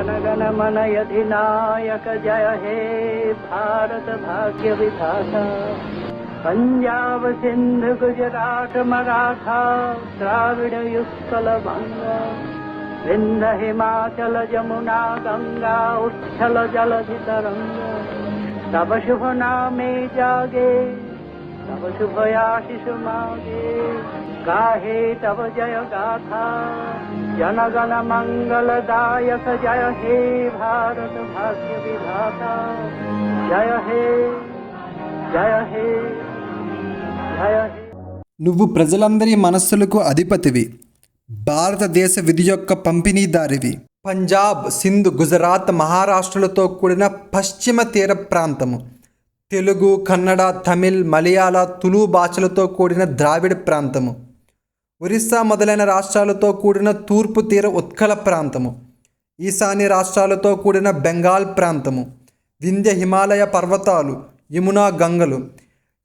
जनगण मन अधिनायक जय हे भारत भाग्य विधाता। पंजाब सिंध गुजरात मराठा द्राविड़ उत्कल बंगा विंध्य हिमाचल जमुना गंगा उच्छल जलधि तरंगा। तब शुभ नामे जागे तब शुभ आशीष मागे गाहे तब जय गाथा। जनगण मंगलदायक जय हे भारत भाग्य विधाता। जय हे जय हे जय हे। నువ్వు ప్రజలందరి మనస్సులకు అధిపతివి, భారతదేశ విధి యొక్క పంపిణీదారివి. పంజాబ్, సింధ్, గుజరాత్, మహారాష్ట్రలతో కూడిన పశ్చిమ తీర ప్రాంతము, తెలుగు, కన్నడ, తమిళ్, మలయాళ, తులు భాషలతో కూడిన ద్రావిడ ప్రాంతము, ఒరిస్సా మొదలైన రాష్ట్రాలతో కూడిన తూర్పు తీర ఉత్కల ప్రాంతము, ఈశాన్య రాష్ట్రాలతో కూడిన బెంగాల్ ప్రాంతము, వింధ్య హిమాలయ పర్వతాలు, యమునా గంగలు,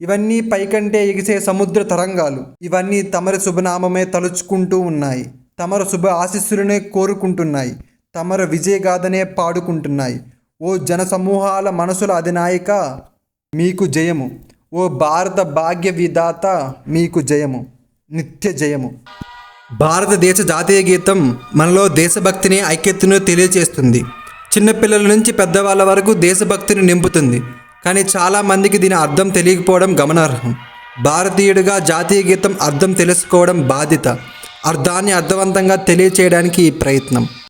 ఇవన్నీ పైకంటే ఎగిసే సముద్ర తరంగాలు, ఇవన్నీ తమరి శుభనామమే తలుచుకుంటూ ఉన్నాయి. తమరు శుభ ఆశీస్సులనే కోరుకుంటున్నాయి. తమరు విజయగాథనే పాడుకుంటున్నాయి. ఓ జనసమూహాల మనసుల అధినాయక మీకు జయము. ఓ భారత భాగ్య విధాత మీకు జయము, నిత్య జయము. భారతదేశ జాతీయ గీతం మనలో దేశభక్తిని, ఐక్యతను తెలియజేస్తుంది. చిన్నపిల్లల నుంచి పెద్దవాళ్ళ వరకు దేశభక్తిని నింపుతుంది. కానీ చాలామందికి దీని అర్థం తెలియకపోవడం గమనార్హం. భారతీయుడిగా జాతీయ గీతం అర్థం తెలుసుకోవడం బాధ్యత. అర్థాన్ని అర్థవంతంగా తెలియచేయడానికి ఈ ప్రయత్నం.